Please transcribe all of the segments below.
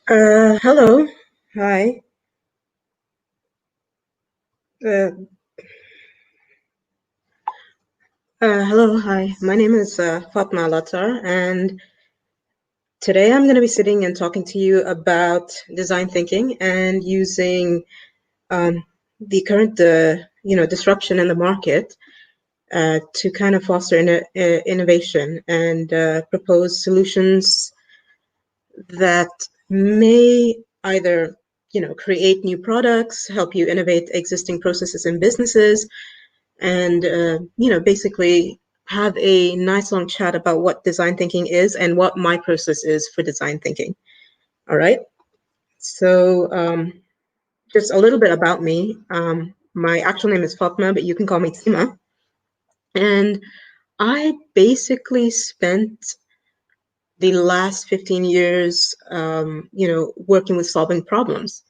Hello. Hi. Uh, Hello. Hi. My name is Fatima Alattar, and today I'm going to be sitting and talking to you about design thinking and using the current, disruption in the market to kind of foster innovation and propose solutions that may either, create new products, help you innovate existing processes and businesses, and basically have a nice long chat about what design thinking is and what my process is for design thinking. All right. So just a little bit about me. My actual name is Fatma, but you can call me Tima. And I basically spent the last 15 years, working with solving problems.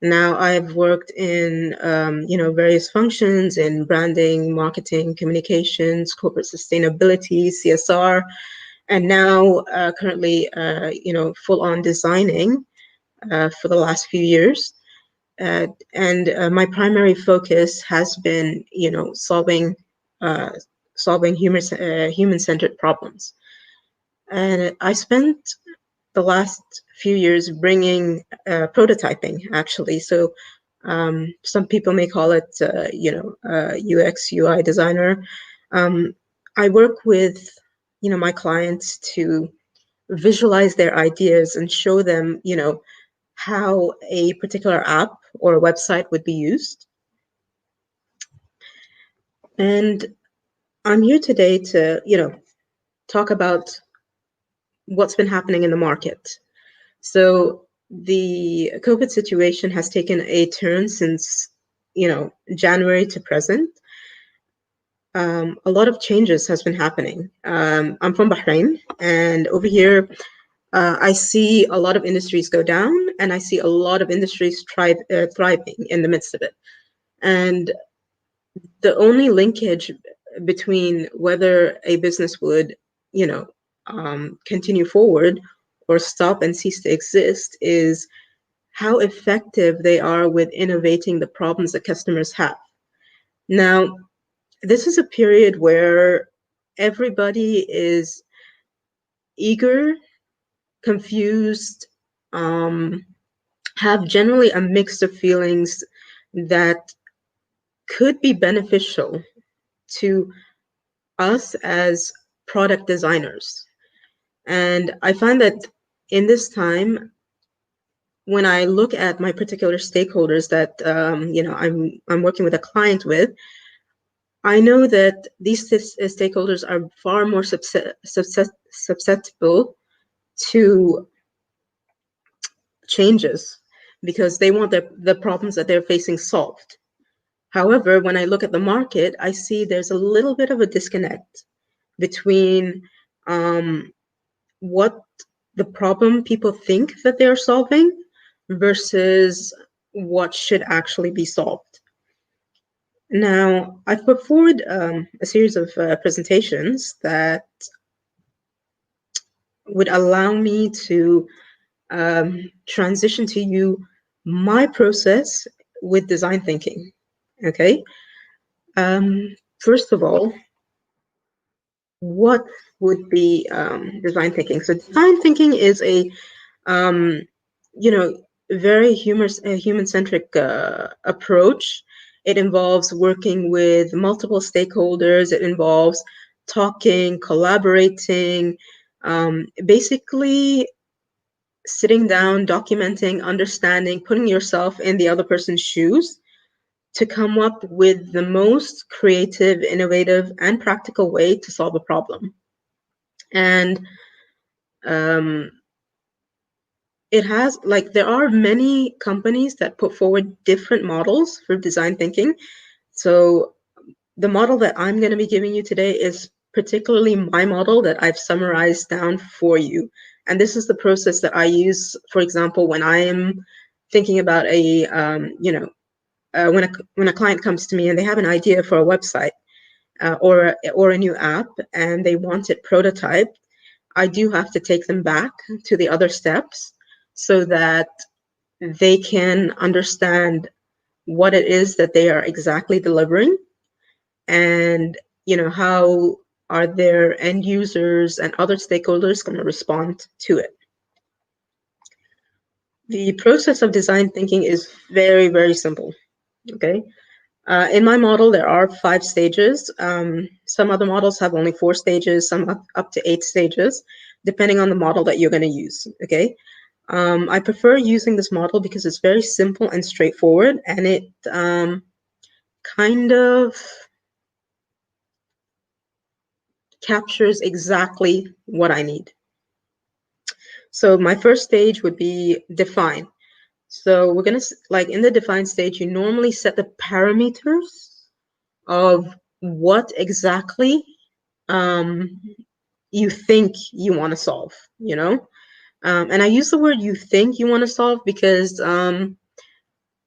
Now I've worked in, various functions in branding, marketing, communications, corporate sustainability, CSR, and now currently, full on designing for the last few years. And my primary focus has been, uh, solving human-centered problems. And I spent the last few years bringing prototyping, actually. So some people may call it, UX, UI designer. I work with, my clients to visualize their ideas and show them, how a particular app or a website would be used. And I'm here today to, talk about what's been happening in the market. So the COVID situation has taken a turn since, January to present. A lot of changes has been happening. I'm from Bahrain, and over here, I see a lot of industries go down, and I see a lot of industries thriving in the midst of it. And the only linkage between whether a business would, continue forward or stop and cease to exist is how effective they are with innovating the problems that customers have. Now, this is a period where everybody is eager, confused, have generally a mix of feelings that could be beneficial to us as product designers. And I find that in this time, when I look at my particular stakeholders that I'm working with a client with, I know that these stakeholders are far more susceptible to changes because they want the problems that they're facing solved. However, when I look at the market, I see there's a little bit of a disconnect between what the problem people think that they're solving versus what should actually be solved. Now, I've put forward a series of presentations that would allow me to transition to you my process with design thinking. Okay. First of all, what would be design thinking? So design thinking is a um, very human-centric approach. It involves working with multiple stakeholders. It involves talking, collaborating, basically sitting down, documenting, understanding, putting yourself in the other person's shoes to come up with the most creative, innovative, and practical way to solve a problem. And it has, like, there are many companies that put forward different models for design thinking. So the model that I'm going to be giving you today is particularly my model that I've summarized down for you. And this is the process that I use, for example, when I am thinking about a, when a client comes to me and they have an idea for a website or a new app and they want it prototyped, I do have to take them back to the other steps so that they can understand what it is that they are exactly delivering, and how are their end users and other stakeholders going to respond to it. The process of design thinking is very, very simple. Okay. In my model, there are 5 stages. Some other models have only 4 stages, some up to 8 stages, depending on the model that you're going to use. Okay. I prefer using this model because it's very simple and straightforward, and it kind of captures exactly what I need. So my first stage would be define. So we're going to, like in the define stage, you normally set the parameters of what exactly you think you want to solve, and I use the word you think you want to solve because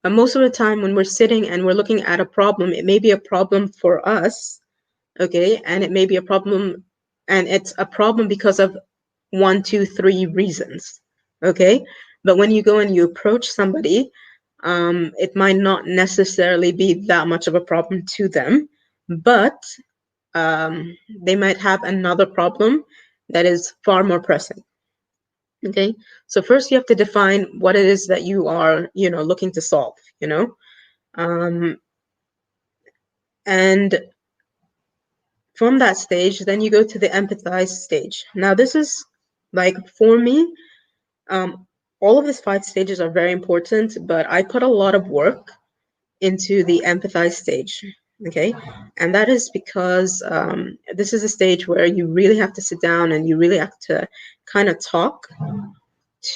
most of the time when we're sitting and we're looking at a problem, it may be a problem for us, okay, and it may be a problem, and it's a problem because of 1, 2, 3 reasons, okay? But when you go and you approach somebody, it might not necessarily be that much of a problem to them, but they might have another problem that is far more pressing. Okay, so first you have to define what it is that you are, looking to solve, and from that stage, then you go to the empathize stage. Now, this is like, for me, all of these 5 stages are very important, but I put a lot of work into the empathize stage. Okay, and that is because this is a stage where you really have to sit down and you really have to kind of talk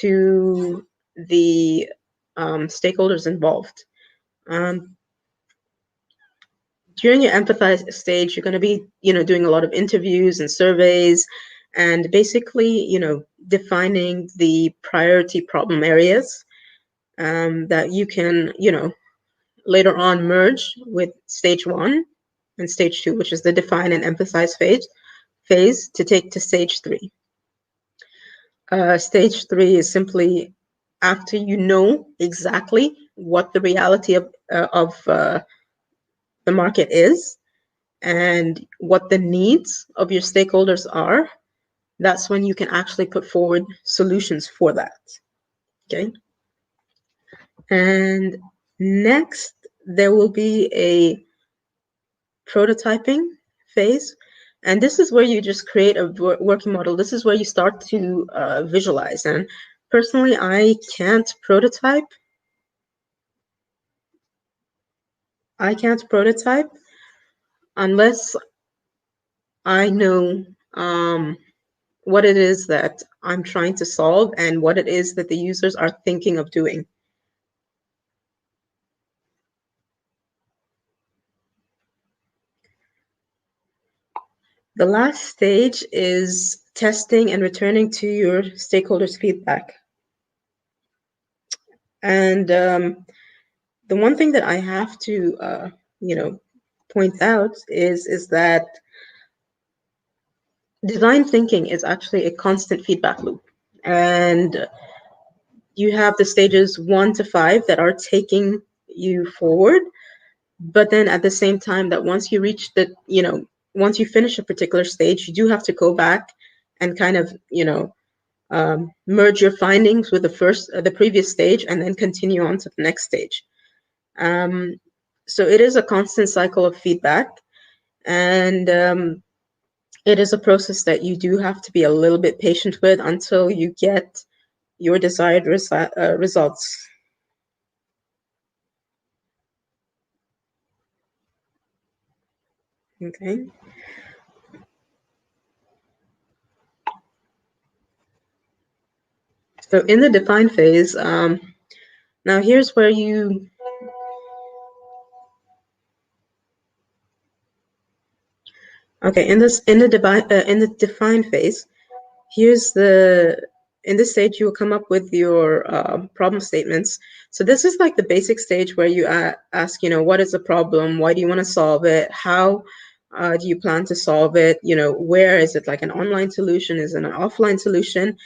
to the stakeholders involved. During your empathize stage, you're going to be, doing a lot of interviews and surveys, and basically, defining the priority problem areas that you can, later on merge with stage 1 and stage 2, which is the define and empathize phase to take to stage 3. Stage 3 is simply after you know exactly what the reality of the market is and what the needs of your stakeholders are. That's when you can actually put forward solutions for that. Okay. And next, there will be a prototyping phase. And this is where you just create a working model. This is where you start to visualize. And personally, I can't prototype. Unless I know what it is that I'm trying to solve and what it is that the users are thinking of doing. The last stage is testing and returning to your stakeholders' feedback. And the one thing that I have to, point out is that design thinking is actually a constant feedback loop. And you have the stages 1 to 5 that are taking you forward. But then at the same time, that once you reach the, once you finish a particular stage, you do have to go back and kind of, merge your findings with the previous stage and then continue on to the next stage. So it is a constant cycle of feedback, and it is a process that you do have to be a little bit patient with until you get your desired results. Okay. So in the define phase, now here's where you okay, in the define phase, in this stage you will come up with your problem statements. So this is like the basic stage where you ask, what is the problem? Why do you want to solve it? How do you plan to solve it? Where is it, like an online solution? Is it an offline solution?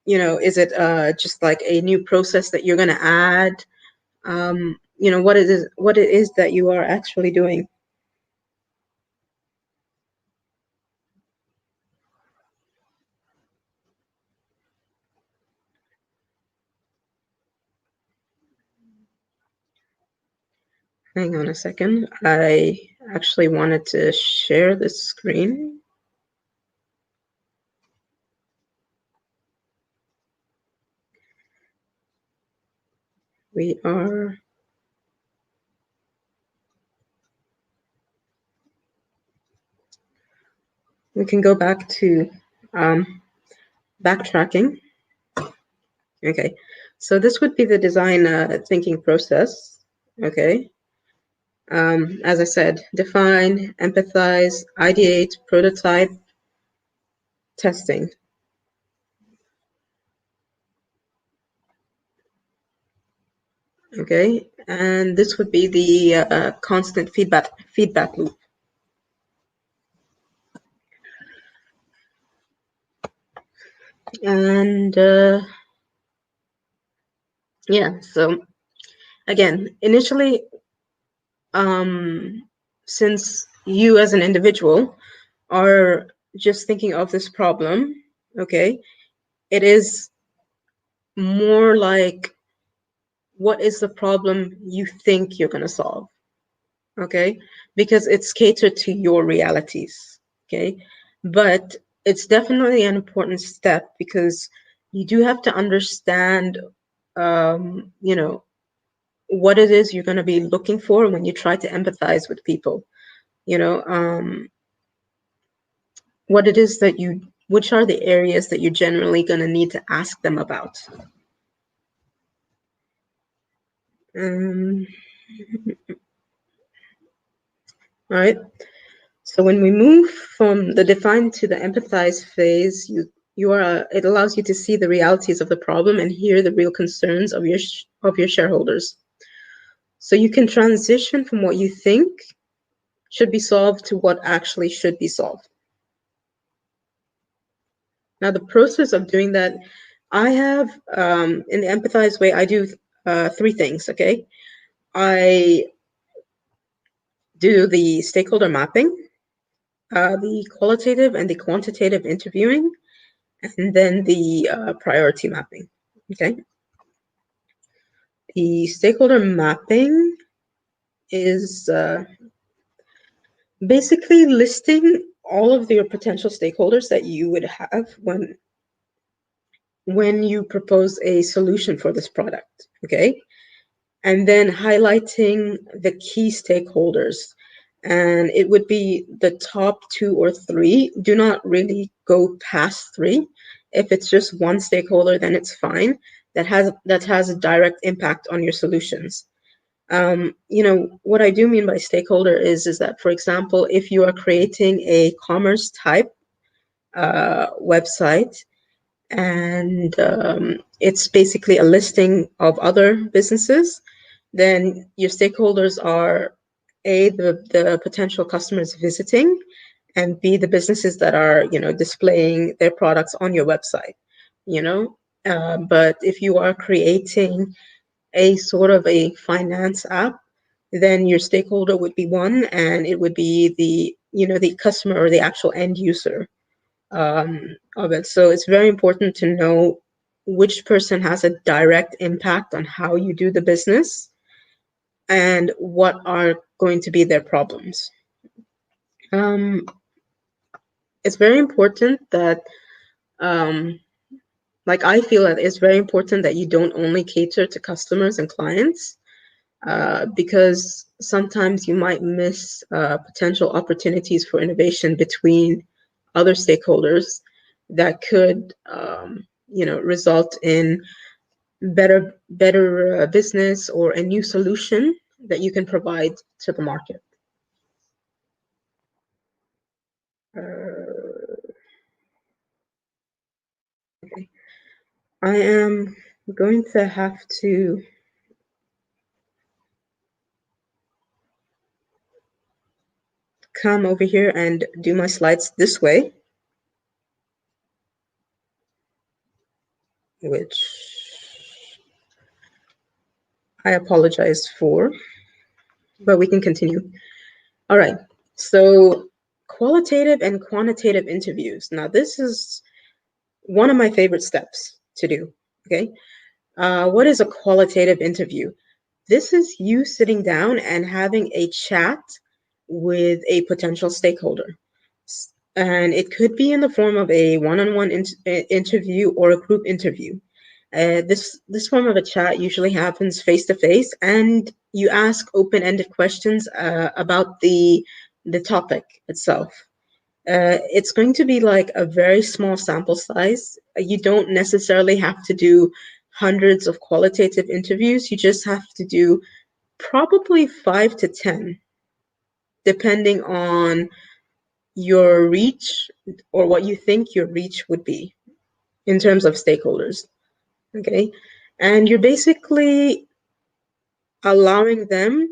is it just like a new process that you're going to add? What it is that you are actually doing. Hang on a second. I actually wanted to share the screen. We can go back to backtracking. Okay, so this would be the design thinking process. Okay, as I said, define, empathize, ideate, prototype, testing. Okay, and this would be the constant feedback loop. And yeah, so again, initially, since you as an individual are just thinking of this problem, okay, it is more like, what is the problem you think you're going to solve? Okay, because it's catered to your realities. Okay, but it's definitely an important step, because you do have to understand, what it is you're going to be looking for when you try to empathize with people. What it is that which are the areas that you're generally going to need to ask them about. All right. So when we move from the define to the empathize phase, it allows you to see the realities of the problem and hear the real concerns of your shareholders. So you can transition from what you think should be solved to what actually should be solved. Now, the process of doing that, I have, in the empathize way, I do 3 things, okay? I do the stakeholder mapping, the qualitative and the quantitative interviewing, and then the priority mapping, okay? The stakeholder mapping is basically listing all of your potential stakeholders that you would have when you propose a solution for this product, okay? And then highlighting the key stakeholders. And it would be the top 2 or 3. Do not really go past 3. If it's just one stakeholder, then it's fine. That has a direct impact on your solutions. What I do mean by stakeholder is that, for example, if you are creating a commerce type website, and it's basically a listing of other businesses, then your stakeholders are A, the potential customers visiting, and B, the businesses that are, displaying their products on your website, but if you are creating a sort of a finance app, then your stakeholder would be 1, and it would be the customer or the actual end user of it. So it's very important to know which person has a direct impact on how you do the business and what are going to be their problems. It's very important that, I feel that it's very important that you don't only cater to customers and clients, because sometimes you might miss potential opportunities for innovation between other stakeholders that could, result in better business or a new solution that you can provide to the market. Okay. I am going to have to come over here and do my slides this way. which I apologize for, but we can continue. All right, so qualitative and quantitative interviews. Now, this is one of my favorite steps to do, okay? What is a qualitative interview? This is you sitting down and having a chat with a potential stakeholder. And it could be in the form of a one-on-one interview or a group interview. This form of a chat usually happens face-to-face, and you ask open-ended questions about the topic itself. It's going to be like a very small sample size. You don't necessarily have to do hundreds of qualitative interviews. You just have to do probably 5 to 10, depending on your reach or what you think your reach would be in terms of stakeholders. Okay. And you're basically allowing them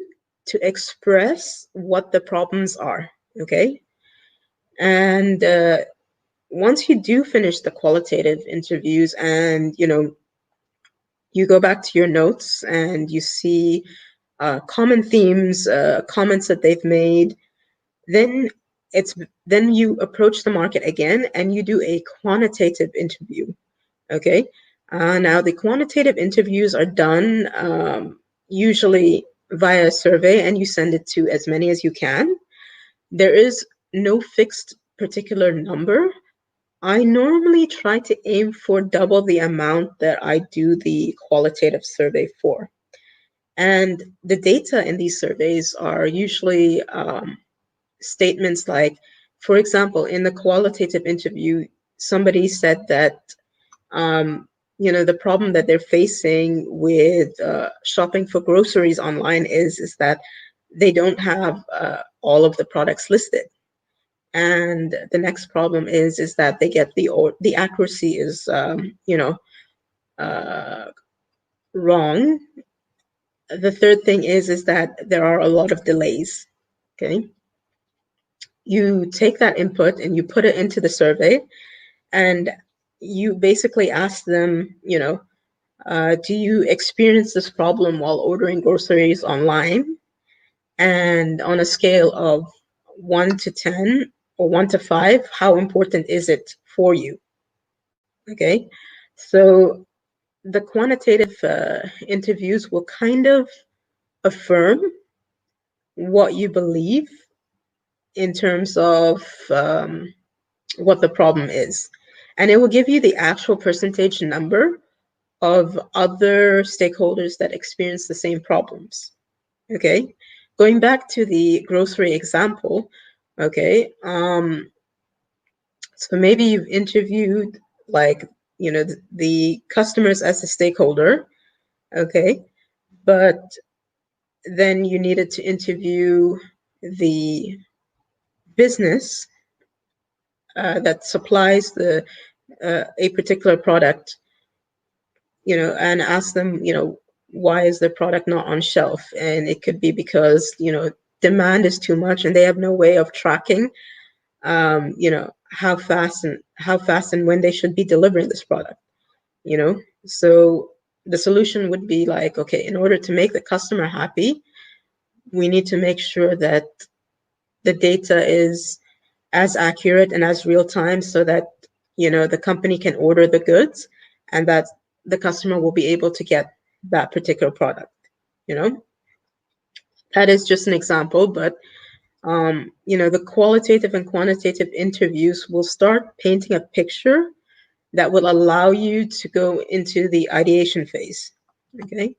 to express what the problems are. Okay. And once you do finish the qualitative interviews and you go back to your notes and you see common themes, comments that they've made, then you approach the market again and you do a quantitative interview. Okay. Now the quantitative interviews are done usually via a survey, and you send it to as many as you can. There is no fixed particular number. I normally try to aim for double the amount that I do the qualitative survey for. And the data in these surveys are usually statements like, for example, in the qualitative interview, somebody said that, the problem that they're facing with shopping for groceries online is that they don't have all of the products listed. And the next problem is that they get the accuracy is wrong. The third thing is that there are a lot of delays. Okay, you take that input and you put it into the survey, and you basically ask them, do you experience this problem while ordering groceries online? And on a scale of 1 to 10 or 1 to 5, how important is it for you? Okay, so the quantitative interviews will kind of affirm what you believe in terms of what the problem is. And it will give you the actual percentage number of other stakeholders that experience the same problems. Okay, going back to the grocery example, okay, so maybe you've interviewed like, the customers as a stakeholder, okay, but then you needed to interview the business that supplies a particular product, and ask them, why is the product not on shelf? And it could be because, demand is too much and they have no way of tracking, how fast and when they should be delivering this product, So the solution would be like, okay, in order to make the customer happy, we need to make sure that the data is as accurate and as real time so that, the company can order the goods and that the customer will be able to get that particular product, That is just an example, but the qualitative and quantitative interviews will start painting a picture that will allow you to go into the ideation phase. Okay,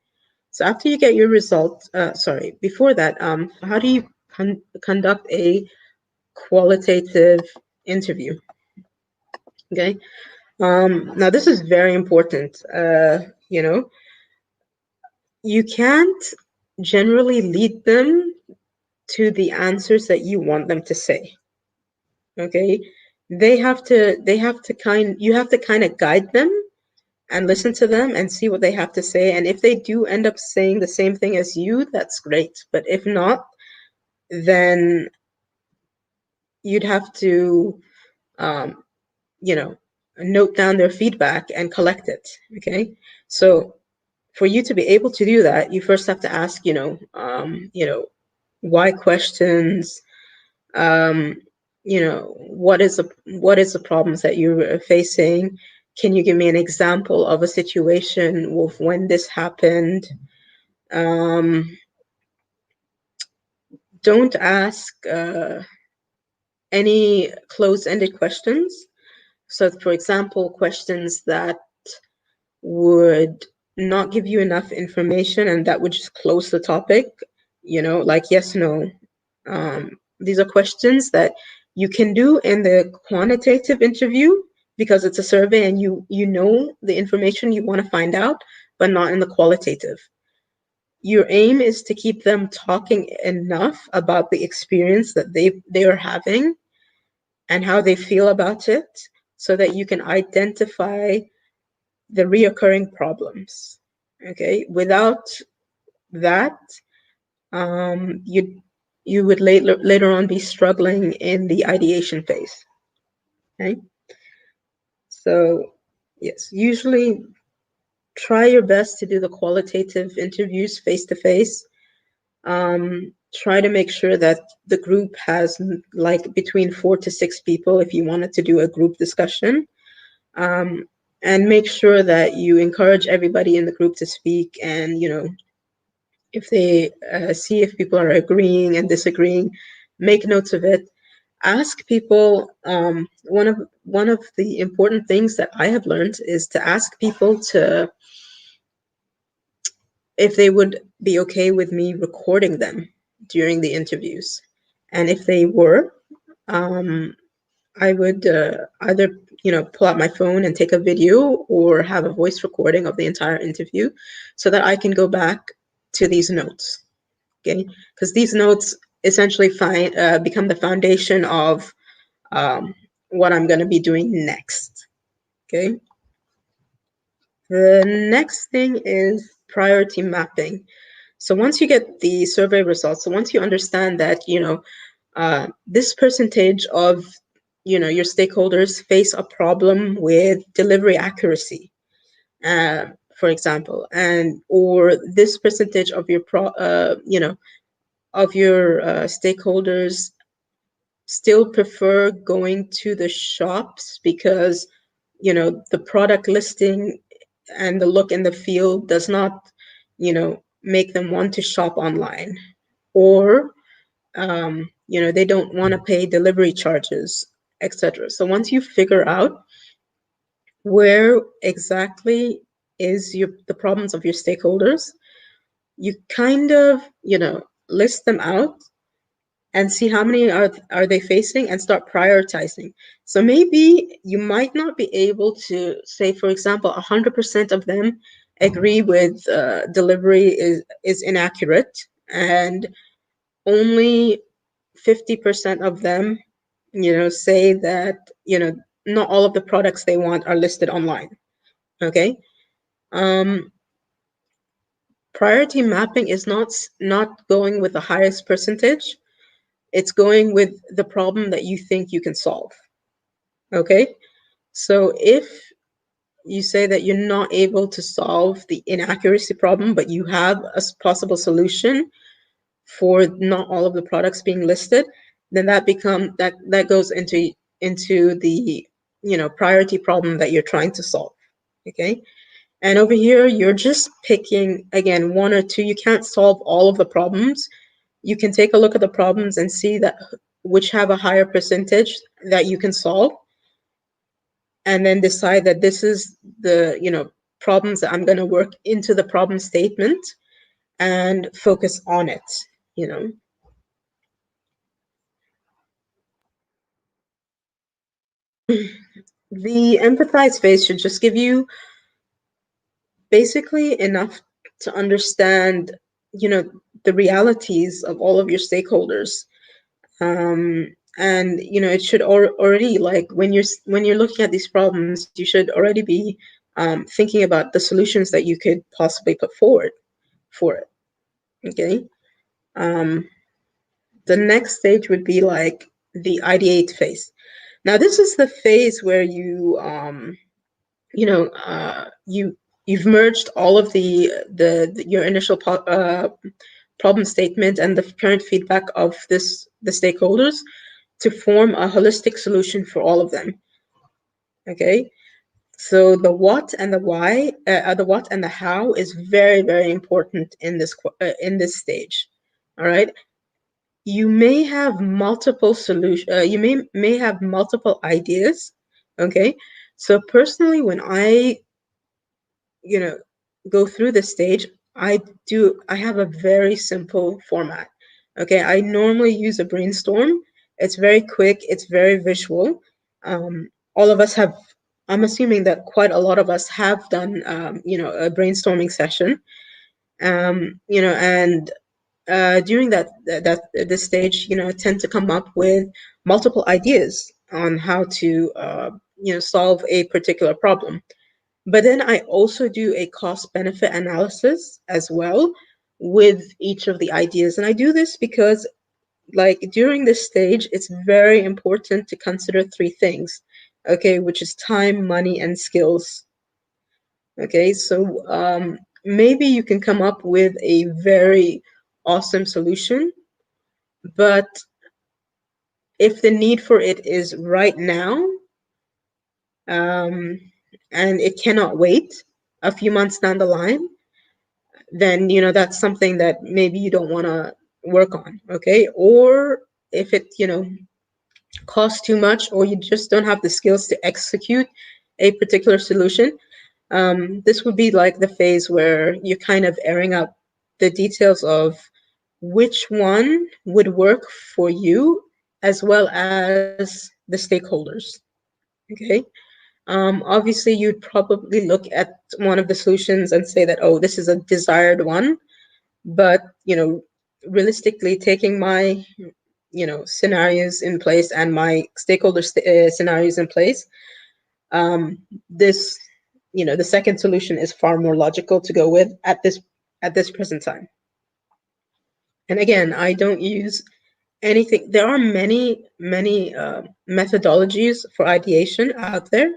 so after you get your result, before that, how do you conduct a qualitative interview? Okay, now this is very important. You can't generally lead them to the answers that you want them to say. Okay, you have to kind of guide them and listen to them and see what they have to say. And if they do end up saying the same thing as you, that's great. But if not, then you'd have to, note down their feedback and collect it. Okay, so for you to be able to do that, you first have to ask, why questions. What is the problems that you're facing? Can you give me an example of a situation of when this happened? Don't ask any closed-ended questions. So, for example, questions that would not give you enough information and that would just close the topic, like yes, no. These are questions that you can do in the quantitative interview because it's a survey and you know the information you want to find out, but not in the qualitative. Your aim is to keep them talking enough about the experience that they are having and how they feel about it so that you can identify the reoccurring problems. Okay, without that, you would later on be struggling in the ideation phase. Okay, so yes, usually try your best to do the qualitative interviews face to face. Try to make sure that the group has like between 4 to 6 people if you wanted to do a group discussion. And make sure that you encourage everybody in the group to speak, and if they see if people are agreeing and disagreeing, make notes of it. Ask people. One of the important things that I have learned is to ask people to if they would be okay with me recording them during the interviews, and if they were, I would either pull out my phone and take a video or have a voice recording of the entire interview so that I can go back to these notes. Okay, because these notes essentially become the foundation of what I'm going to be doing next. Okay, the next thing is priority mapping. So once you get the survey results, so once you understand that this percentage of your stakeholders face a problem with delivery accuracy, for example, and or this percentage of your stakeholders still prefer going to the shops because the product listing and the look and the feel does not make them want to shop online, or they don't want to pay delivery charges, etc. So once you figure out where exactly is the problems of your stakeholders, you kind of list them out and see how many are they facing and start prioritizing. So maybe you might not be able to say, for example, 100% of them agree with delivery is inaccurate, and only 50% of them say that not all of the products they want are listed online. Okay, priority mapping is not going with the highest percentage. It's going with the problem that you think you can solve. Okay, so if you say that you're not able to solve the inaccuracy problem, but you have a possible solution for not all of the products being listed, then that goes into the priority problem that you're trying to solve. Okay, and over here you're just picking again one or two. You can't solve all of the problems. You can take a look at the problems and see that which have a higher percentage that you can solve, and then decide that this is the problems that I'm going to work into the problem statement and focus on it. The empathize phase should just give you basically enough to understand the realities of all of your stakeholders, and it should already, like when you're looking at these problems, you should already be thinking about the solutions that you could possibly put forward for it. Okay, the next stage would be like the Id8 phase. Now, this is the phase where you know, you've merged all of your initial problem statement and the current feedback of the stakeholders to form a holistic solution for all of them. Okay, so the what and the why, the what and the how is very, very important in this stage. All right, you may have multiple solution. You may have multiple ideas. Okay, so personally, when I you know go through this stage, I have a very simple format. Okay, I normally use a brainstorm. It's very quick, it's very visual. All of us have, I'm assuming that quite a lot of us have done a brainstorming session. And during this stage, I tend to come up with multiple ideas on how to solve a particular problem. But then I also do a cost benefit analysis as well with each of the ideas. And I do this because, like, during this stage, it's very important to consider three things, okay, which is time, money, and skills. Okay, so maybe you can come up with a very awesome solution, but if the need for it is right now, um, and it cannot wait a few months down the line, then that's something that maybe you don't want to work on. Okay, or if it costs too much, or you just don't have the skills to execute a particular solution, this would be like the phase where you're kind of airing out the details of which one would work for you as well as the stakeholders. Okay, obviously you'd probably look at one of the solutions and say that, oh, this is a desired one. But realistically, taking my scenarios in place and my scenarios in place, this the second solution is far more logical to go with at this present time. And again, I don't use anything. There are many methodologies for ideation out there,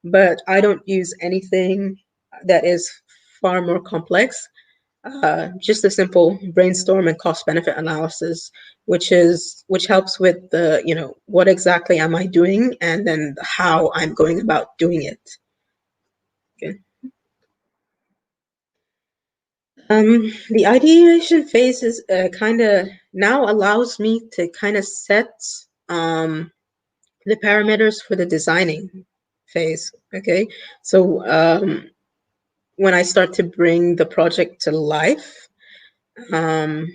but I don't use anything that is far more complex. Just a simple brainstorm and cost benefit analysis, which helps with the what exactly am I doing, and then how I'm going about doing it. Okay. The ideation phase is kind of now allows me to kind of set the parameters for the designing phase. Okay, so when I start to bring the project to life, um,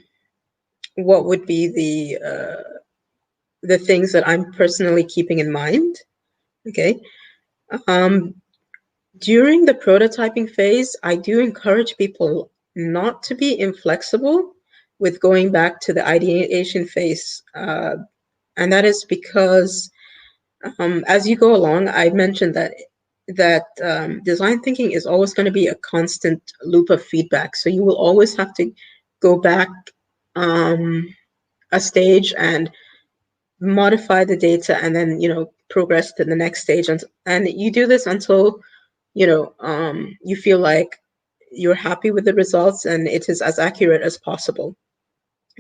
what would be the things that I'm personally keeping in mind. Okay. Um, During the prototyping phase, I do encourage people not to be inflexible with going back to the ideation phase. And that is because as you go along, I mentioned that design thinking is always going to be a constant loop of feedback. So you will always have to go back a stage and modify the data, and then progress to the next stage, and you do this until you feel like you're happy with the results and it is as accurate as possible.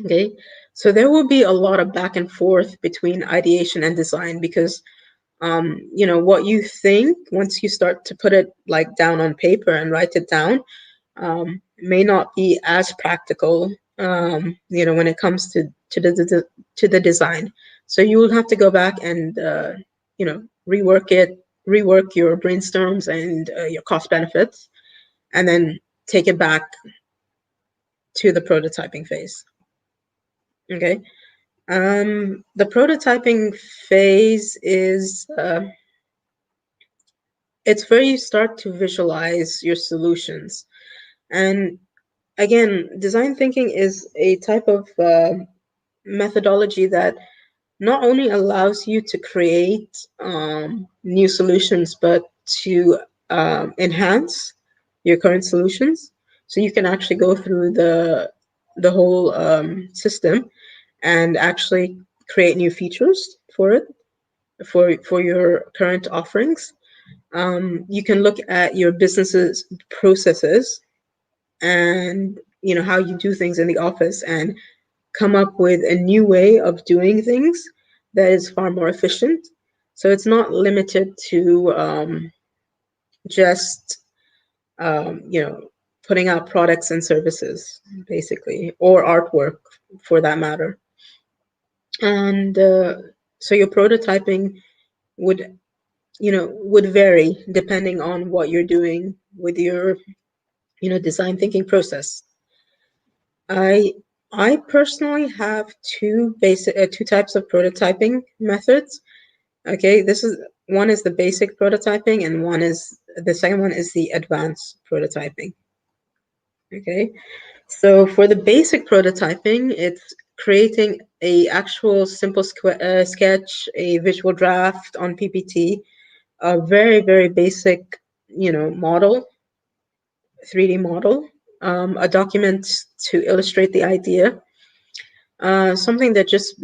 Okay, so there will be a lot of back and forth between ideation and design, because what you think, once you start to put it like down on paper and write it down, may not be as practical when it comes to the design. So you will have to go back and rework your brainstorms and your cost benefits, and then take it back to the prototyping phase. Okay. The prototyping phase is it's where you start to visualize your solutions. And again, design thinking is a type of methodology that not only allows you to create new solutions, but to enhance your current solutions. So you can actually go through the whole system and actually create new features for it. for your current offerings. You can look at your business's processes and how you do things in the office and come up with a new way of doing things that is far more efficient. So it's not limited to just putting out products and services, basically, or artwork for that matter. And so your prototyping would would vary depending on what you're doing with your design thinking process. I personally have two types of prototyping methods. Okay, one is the basic prototyping, and the second one is the advanced prototyping. Okay, so for the basic prototyping, it's creating a actual simple sketch, a visual draft on PPT, a very, very basic, model, 3D model, a document to illustrate the idea, something that just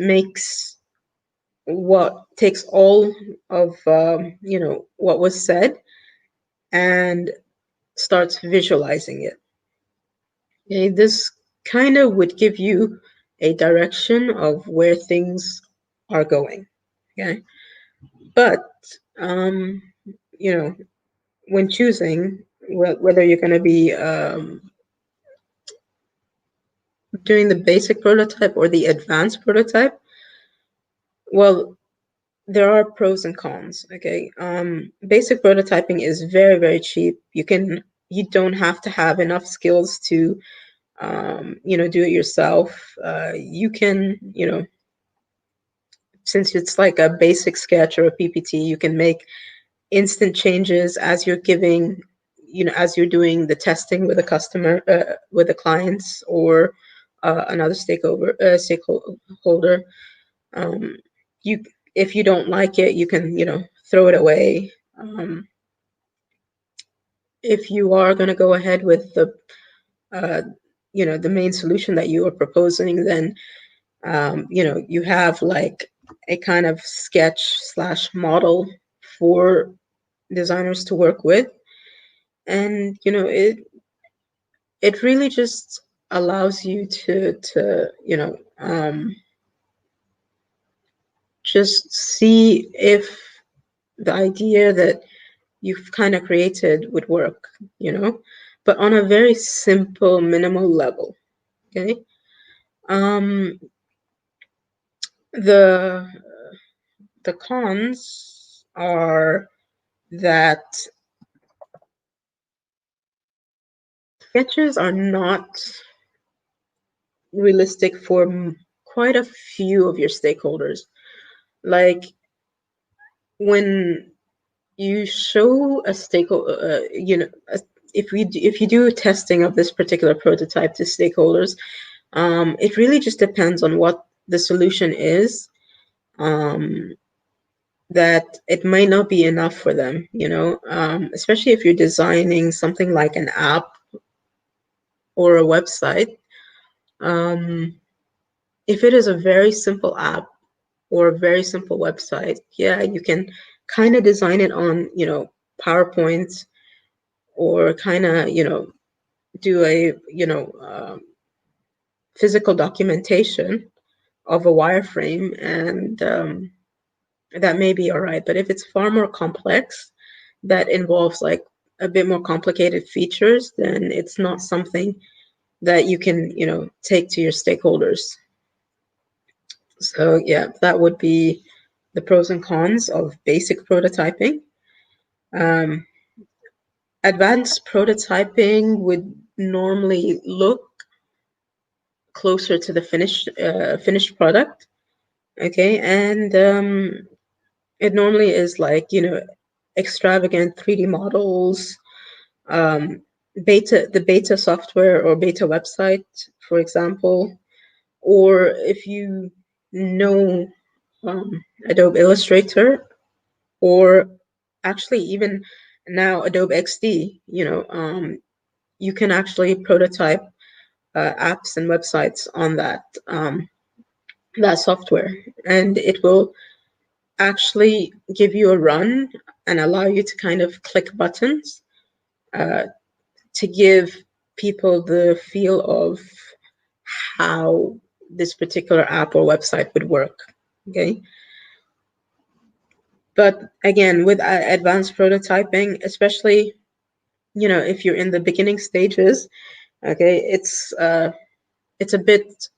takes all of, what was said and starts visualizing it. Okay, this kind of would give you a direction of where things are going. Okay, but when choosing whether you're going to be doing the basic prototype or the advanced prototype, well, there are pros and cons. Okay, basic prototyping is very, very cheap. You don't have to have enough skills to do it yourself. You can, since it's like a basic sketch or a PPT, you can make instant changes as you're giving, as you're doing the testing with a customer, with the clients or another stakeholder. You, if you don't like it, you can, throw it away. If you are going to go ahead with the main solution that you are proposing, then you have like a kind of sketch/model for designers to work with, and it really just allows you to just see if the idea that you've kind of created would work, but on a very simple, minimal level. Okay. The cons are that sketches are not realistic for quite a few of your stakeholders. Like when you show a stakeholder, if you do testing of this particular prototype to stakeholders, it really just depends on what the solution is. That it might not be enough for them, especially if you're designing something like an app or a website. If it is a very simple app or a very simple website, yeah, you can kind of design it on, PowerPoint, or kind of, do a, physical documentation of a wireframe, and that may be all right. But if it's far more complex, that involves like a bit more complicated features, then it's not something that you can, take to your stakeholders. So yeah, that would be the pros and cons of basic prototyping. Advanced prototyping would normally look closer to the finished product. Okay, and it normally is like, extravagant 3D models, the beta software or beta website, for example, or if you know Adobe Illustrator, or actually even now Adobe XD, you can actually prototype apps and websites on that software, and it will actually give you a run and allow you to kind of click buttons to give people the feel of how this particular app or website would work. Okay. But again, with advanced prototyping, especially, if you're in the beginning stages, okay, it's a bit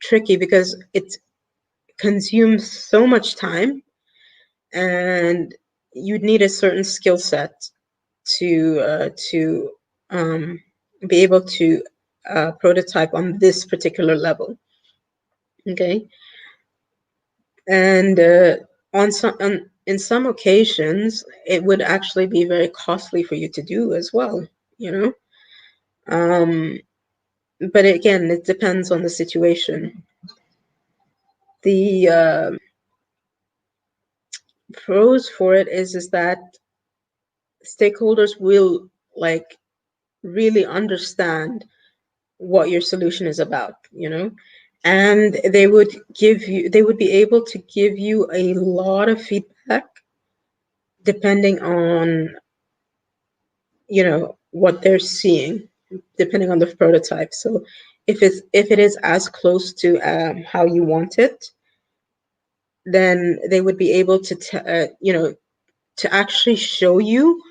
tricky because it consumes so much time, and you'd need a certain skill set to be able to prototype on this particular level. Okay, and in some occasions, it would actually be very costly for you to do as well. But again, it depends on the situation. The pros for it is that stakeholders will really understand what your solution is about, and they would be able to give you a lot of feedback depending on, what they're seeing, depending on the prototype. So if it is as close to how you want it, then they would be able to to actually show you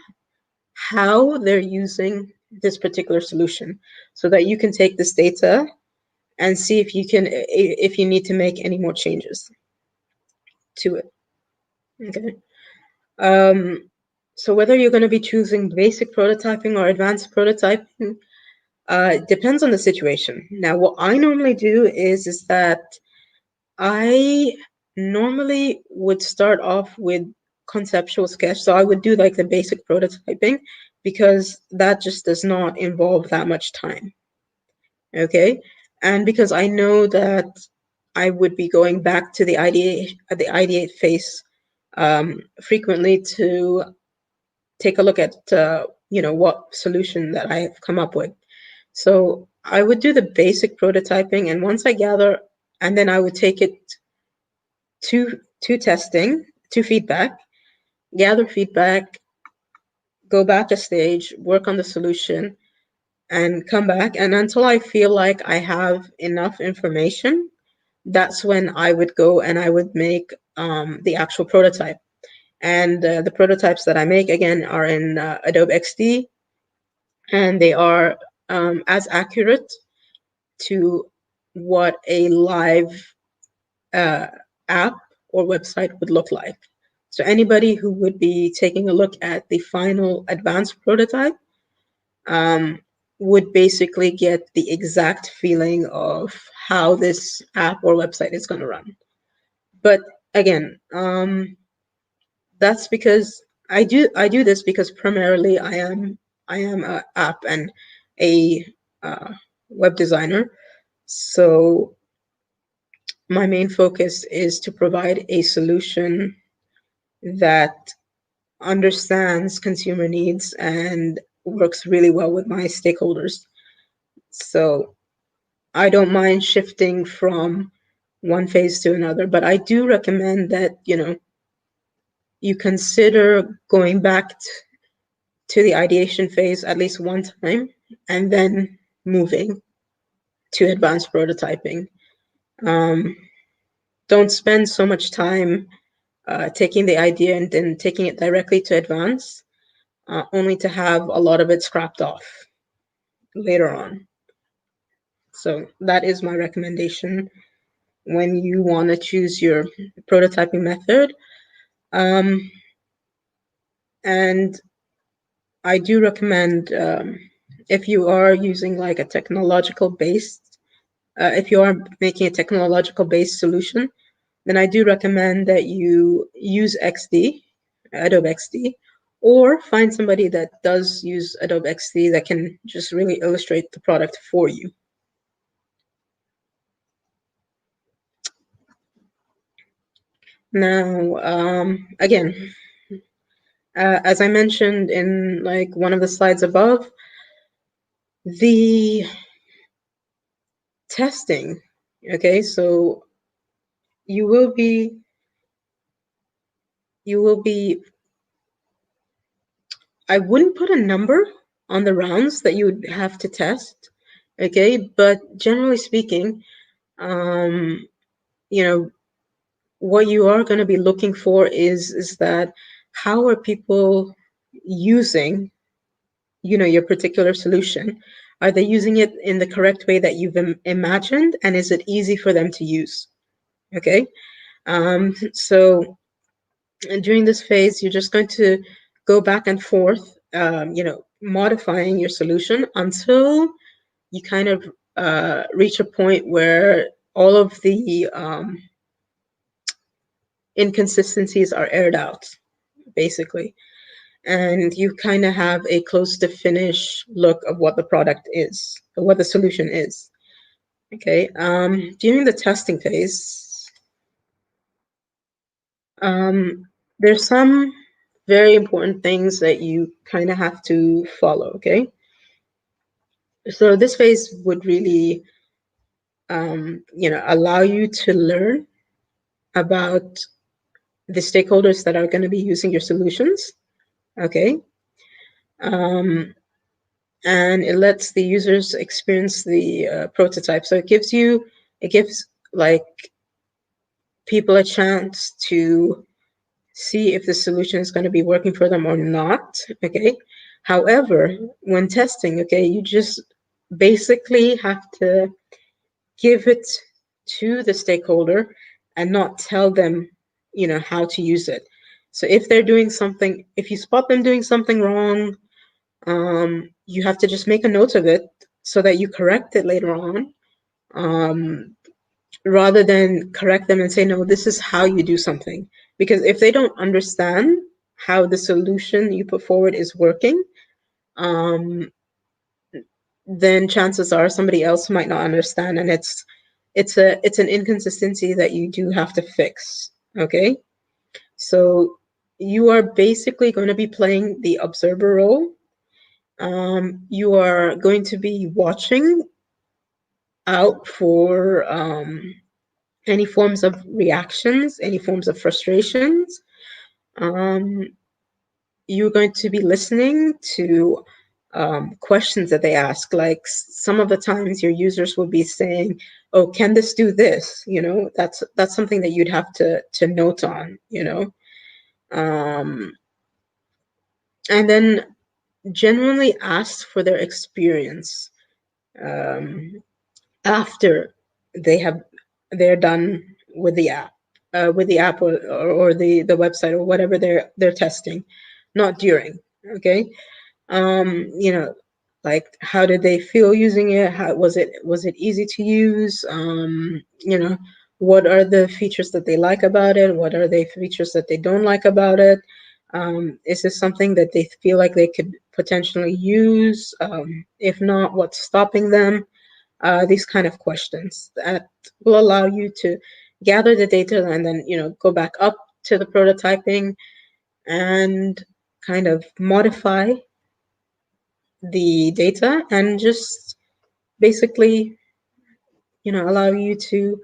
how they're using this particular solution, so that you can take this data and see if you need to make any more changes to it. Okay. So whether you're going to be choosing basic prototyping or advanced prototyping, depends on the situation. Now, what I normally do is that I normally would start off with conceptual sketch. So I would do the basic prototyping, because that just does not involve that much time. Okay. And because I know that I would be going back to the Id8 phase frequently to take a look at what solution that I have come up with. So I would do the basic prototyping, and once I gather, and then I would take it to testing, to feedback, gather feedback, go back a stage, work on the solution, and come back. And until I feel like I have enough information, that's when I would go and I would make the actual prototype. And the prototypes that I make, again, are in Adobe XD, and they are as accurate to what a live app or website would look like. So anybody who would be taking a look at the final advanced prototype would basically get the exact feeling of how this app or website is going to run. But again, that's because I do this because primarily I am a app and a web designer. So my main focus is to provide a solution that understands consumer needs and works really well with my stakeholders. So I don't mind shifting from one phase to another, but I do recommend that, you consider going back to the ideation phase at least one time, and then moving to advanced prototyping. Don't spend so much time taking the idea and then taking it directly to advance, only to have a lot of it scrapped off later on. So that is my recommendation when you want to choose your prototyping method. And I do recommend, if you are using a technological based, if you are making a technological based solution, then I do recommend that you use XD, Adobe XD, or find somebody that does use Adobe XD that can just really illustrate the product for you. Now, again, as I mentioned in one of the slides above, the testing, okay, so you will be you will be, I wouldn't put a number on the rounds that you would have to test, okay? But generally speaking, you know, what you are going to be looking for is that how are people using, your particular solution? Are they using it in the correct way that you've imagined, and is it easy for them to use? Okay. So during this phase, you're just going to go back and forth, modifying your solution until you kind of reach a point where all of the inconsistencies are aired out, basically. And you kind of have a close to finish look of what the product is, or what the solution is. Okay. During the testing phase, there's some very important things that you kind of have to follow. Okay. So this phase would really, allow you to learn about the stakeholders that are going to be using your solutions. Okay. Um, and it lets the users experience the prototype. So it gives like people a chance to see if the solution is going to be working for them or not. Okay. However, when testing, okay, you just basically have to give it to the stakeholder and not tell them, how to use it. So if they're doing something, if you spot them doing something wrong, you have to just make a note of it so that you correct it later on, rather than correct them and say, no, this is how you do something. Because if they don't understand how the solution you put forward is working, then chances are somebody else might not understand, and it's an inconsistency that you do have to fix. Okay, so you are basically going to be playing the observer role. You are going to be watching out for any forms of reactions, any forms of frustrations. You're going to be listening to questions that they ask. Like some of the times your users will be saying, oh, can this do this? That's something that you'd have to note on, and then genuinely ask for their experience after they're done with the app, or the website or whatever they're testing, not during. Okay. Like how did they feel using it? How was it easy to use? What are the features that they like about it? What are the features that they don't like about it? Is this something that they feel like they could potentially use? If not, what's stopping them? These kind of questions that will allow you to gather the data and then go back up to the prototyping and kind of modify the data and just basically allow you to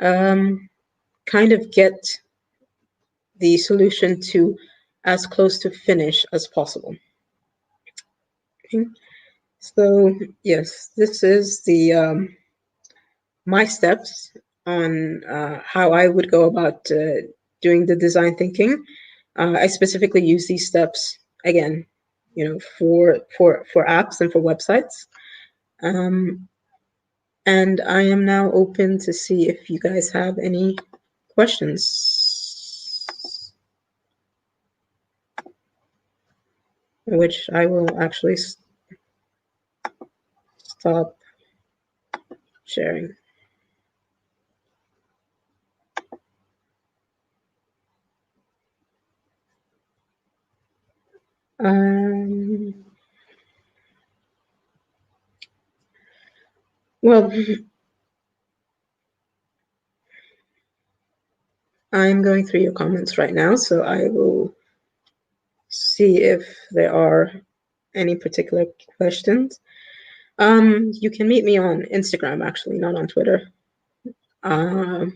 kind of get the solution to as close to finish as possible. Okay. So yes, this is the my steps on how I would go about doing the design thinking. I specifically use these steps again, for apps and for websites. And I am now open to see if you guys have any questions, which I will actually stop sharing. Well, I'm going through your comments right now, so I will see if there are any particular questions. You can meet me on Instagram, actually, not on Twitter. That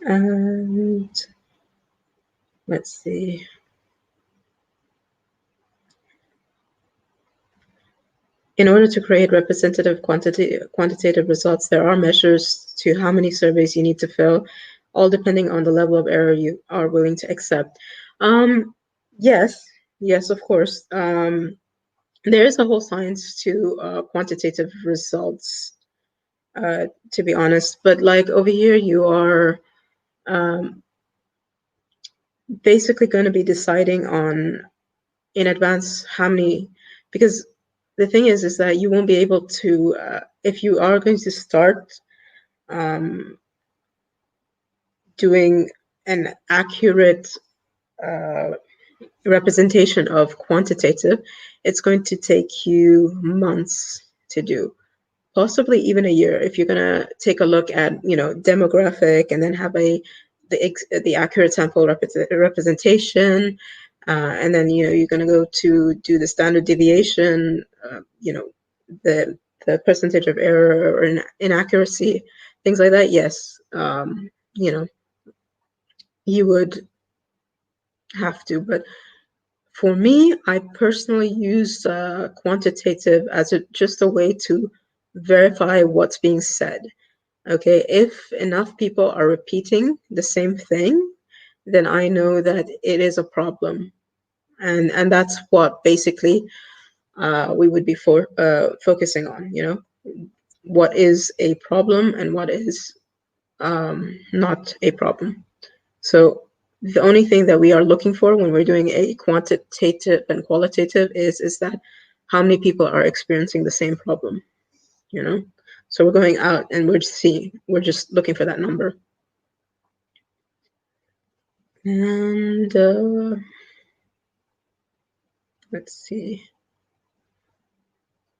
And let's see. In order to create representative quantitative results, there are measures to how many surveys you need to fill, all depending on the level of error you are willing to accept. Yes, yes, of course. There is a whole science to quantitative results, to be honest. But like over here, you are basically going to be deciding on in advance how many, because the thing is that you won't be able to, if you are going to start doing an accurate representation of quantitative, it's going to take you months to do, possibly even a year, if you're going to take a look at, demographic and then have the accurate sample representation, and then you're going to go to do the standard deviation, the percentage of error or inaccuracy, things like that. Yes, you would have to, but for me, I personally use quantitative as just a way to verify what's being said. Okay, if enough people are repeating the same thing, then I know that it is a problem, and that's what basically we would be focusing on. What is a problem and what is not a problem. So the only thing that we are looking for when we're doing a quantitative and qualitative is that how many people are experiencing the same problem, So we're going out and we're just looking for that number. And let's see,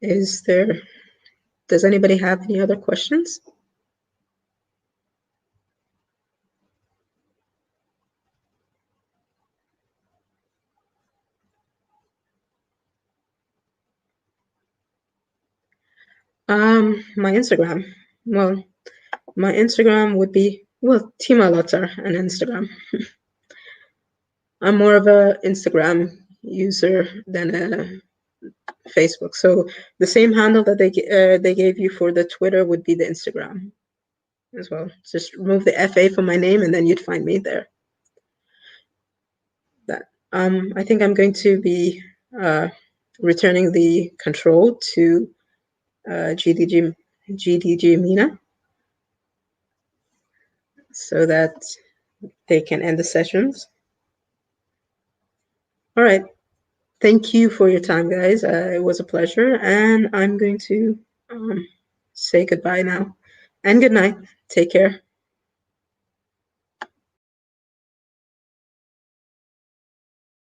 does anybody have any other questions? My Instagram. Well, my Instagram would be, Fatima Alattar on Instagram. I'm more of a Instagram user than a Facebook. So the same handle that they gave you for the Twitter would be the Instagram as well. Just remove the FA from my name and then you'd find me there. That I think I'm going to be returning the control to GDG MENA so that they can end the sessions. All right. Thank you for your time, guys. It was a pleasure, and I'm going to say goodbye now. And good night. Take care.